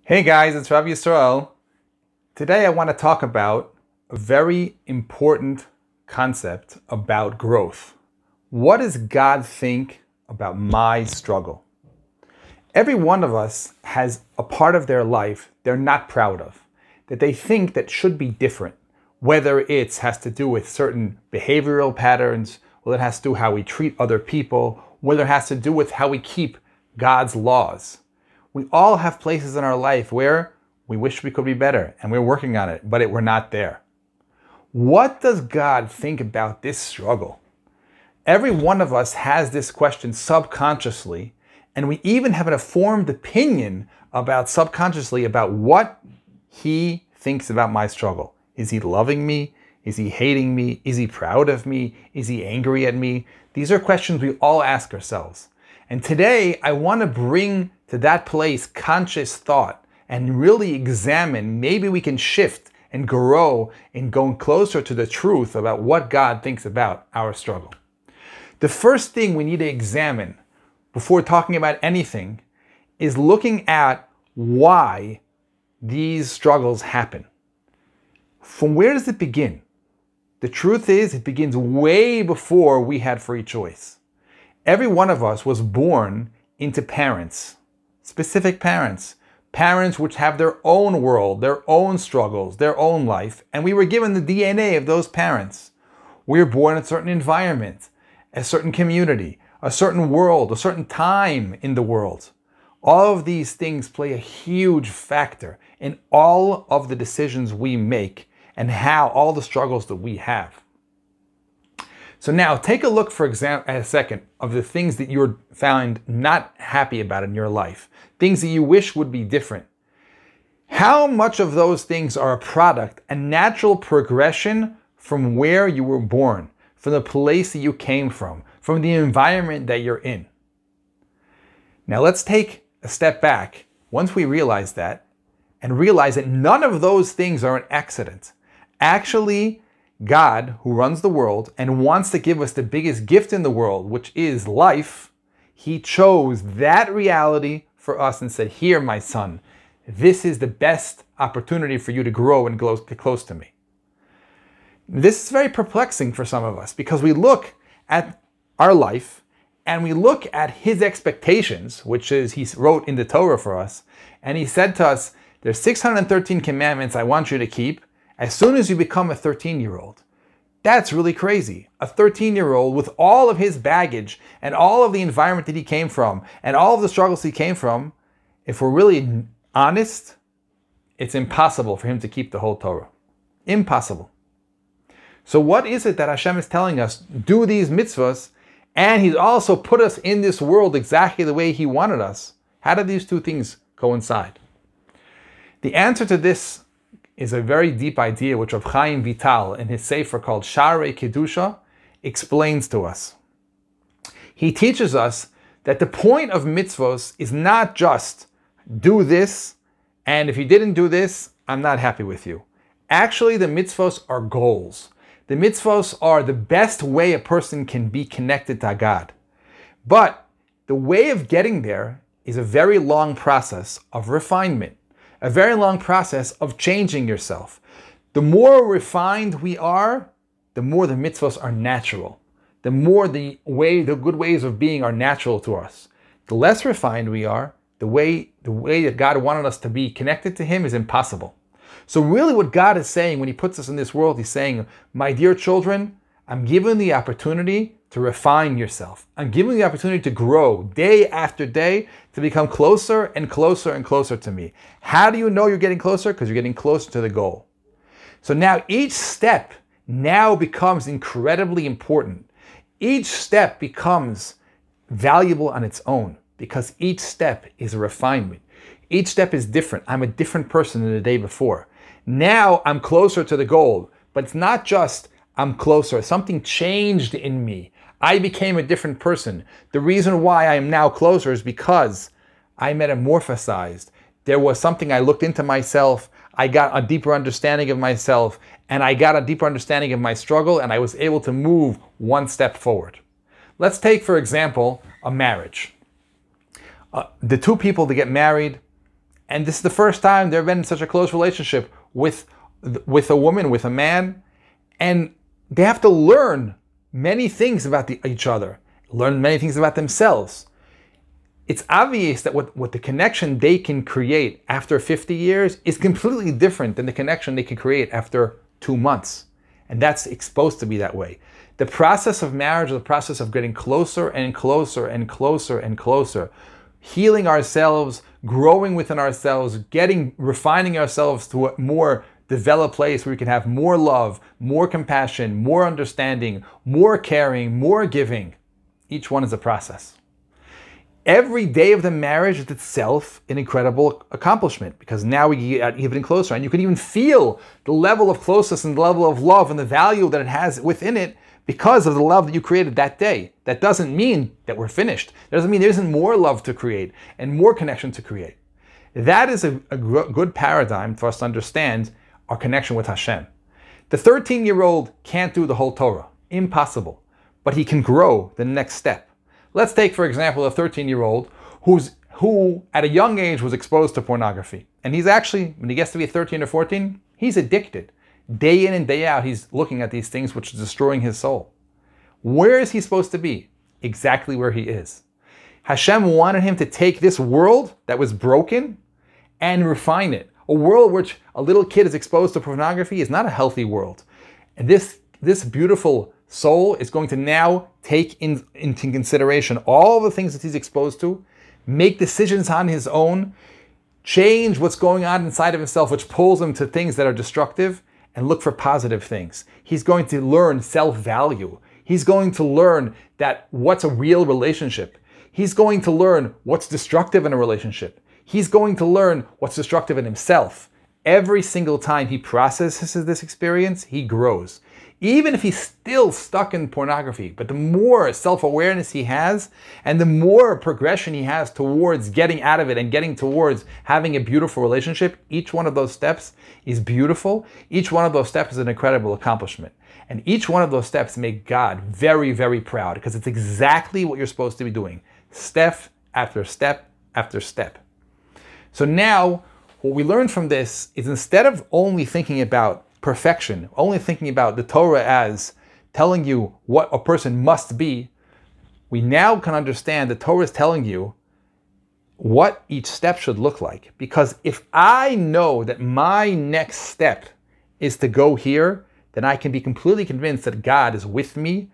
Hey guys, it's Rav Yisrael. Today I want to talk about a very important concept about growth. What does God think about my struggle? Every one of us has a part of their life they're not proud of, that they think that should be different, whether it has to do with certain behavioral patterns, whether it has to do with how we treat other people, whether it has to do with how we keep God's laws. We all have places in our life where we wish we could be better and we're working on it, but we're not there. What does God think about this struggle? Every one of us has this question subconsciously, and we even have a formed opinion subconsciously about what He thinks about my struggle. Is He loving me? Is He hating me? Is He proud of me? Is He angry at me? These are questions we all ask ourselves. And today I want to bring to that place conscious thought and really examine, maybe we can shift and grow in going closer to the truth about what God thinks about our struggle. The first thing we need to examine before talking about anything is looking at why these struggles happen. From where does it begin? The truth is, it begins way before we had free choice. Every one of us was born into parents, specific parents which have their own world, their own struggles, their own life, and we were given the DNA of those parents. We were born in a certain environment, a certain community, a certain world, a certain time in the world. All of these things play a huge factor in all of the decisions we make and how all the struggles that we have. So now take a look, for example, at a second of the things that you're found not happy about in your life, things that you wish would be different. How much of those things are a product, a natural progression from where you were born, from the place that you came from the environment that you're in? Now let's take a step back once we realize that and realize that none of those things are an accident. Actually, God, who runs the world and wants to give us the biggest gift in the world, which is life, He chose that reality for us and said, here, my son, this is the best opportunity for you to grow and get close to me. This is very perplexing for some of us because we look at our life and we look at His expectations, which is He wrote in the Torah for us, and He said to us, there's 613 commandments I want you to keep as soon as you become a 13-year-old. That's really crazy. A 13-year-old with all of his baggage and all of the environment that he came from and all of the struggles he came from, if we're really honest, it's impossible for him to keep the whole Torah. Impossible. So what is it that Hashem is telling us? Do these mitzvahs, and He's also put us in this world exactly the way He wanted us. How do these two things coincide? The answer to this is a very deep idea which Rav Chaim Vital in his sefer called Sharei Kedusha explains to us. He teaches us that the point of mitzvahs is not just do this, and if you didn't do this, I'm not happy with you. Actually, the mitzvahs are goals. The mitzvahs are the best way a person can be connected to God. But the way of getting there is a very long process of refinement. A very long process of changing yourself. The more refined we are, the more the mitzvahs are natural. The more the good ways of being are natural to us. The less refined we are, the way that God wanted us to be connected to Him is impossible. So really what God is saying when He puts us in this world, He's saying, my dear children, I'm giving the opportunity to refine yourself. I'm giving you the opportunity to grow day after day, to become closer and closer and closer to me. How do you know you're getting closer? Because you're getting closer to the goal. So now each step now becomes incredibly important. Each step becomes valuable on its own because each step is a refinement. Each step is different. I'm a different person than the day before. Now I'm closer to the goal, but it's not just I'm closer. Something changed in me. I became a different person. The reason why I am now closer is because I metamorphosized. There was something I looked into myself. I got a deeper understanding of myself, and I got a deeper understanding of my struggle, and I was able to move one step forward. Let's take, for example, a marriage. The two people that get married, And this is the first time they've been in such a close relationship with a woman, with a man. And they have to learn many things about each other, learn many things about themselves. It's obvious that what the connection they can create after 50 years is completely different than the connection they can create after 2 months. And that's supposed to be that way. The process of marriage is the process of getting closer and closer and closer and closer, healing ourselves, growing within ourselves, refining ourselves to a more developed place where we can have more love, more compassion, more understanding, more caring, more giving. Each one is a process. Every day of the marriage is itself an incredible accomplishment, because now we get even closer, and you can even feel the level of closeness and the level of love and the value that it has within it because of the love that you created that day. That doesn't mean that we're finished. That doesn't mean there isn't more love to create and more connection to create. That is a good paradigm for us to understand our connection with Hashem. The 13-year-old can't do the whole Torah. Impossible. But he can grow the next step. Let's take, for example, a 13-year-old who at a young age was exposed to pornography. And he's actually, when he gets to be 13 or 14, he's addicted. Day in and day out, he's looking at these things which is destroying his soul. Where is he supposed to be? Exactly where he is. Hashem wanted him to take this world that was broken and refine it. A world which a little kid is exposed to pornography is not a healthy world. And this beautiful soul is going to now take into consideration all the things that he's exposed to, make decisions on his own, change what's going on inside of himself, which pulls him to things that are destructive, and look for positive things. He's going to learn self-value. He's going to learn that what's a real relationship. He's going to learn what's destructive in a relationship. He's going to learn what's destructive in himself. Every single time he processes this experience, he grows. Even if he's still stuck in pornography, but the more self-awareness he has and the more progression he has towards getting out of it and getting towards having a beautiful relationship, each one of those steps is beautiful. Each one of those steps is an incredible accomplishment. And each one of those steps make God very, very proud, because it's exactly what you're supposed to be doing, step after step after step. So now, what we learn from this is, instead of only thinking about perfection, only thinking about the Torah as telling you what a person must be, we now can understand the Torah is telling you what each step should look like. Because if I know that my next step is to go here, then I can be completely convinced that God is with me,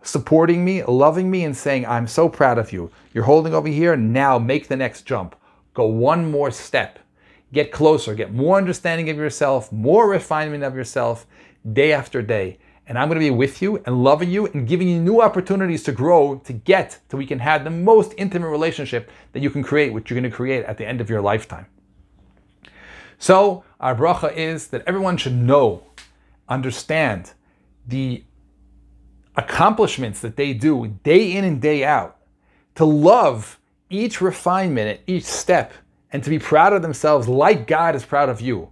supporting me, loving me, and saying, I'm so proud of you. You're holding over here, now make the next jump. Go one more step. Get closer, get more understanding of yourself, more refinement of yourself day after day. And I'm going to be with you and loving you and giving you new opportunities to grow, to get to we can have the most intimate relationship that you can create, which you're going to create at the end of your lifetime. So our bracha is that everyone should know, understand the accomplishments that they do day in and day out, to love each refinement, each step, and to be proud of themselves like God is proud of you.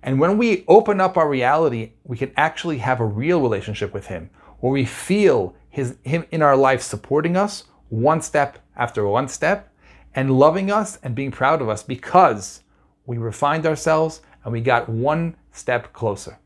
And when we open up our reality, we can actually have a real relationship with Him, where we feel Him in our life supporting us one step after one step, and loving us and being proud of us because we refined ourselves and we got one step closer.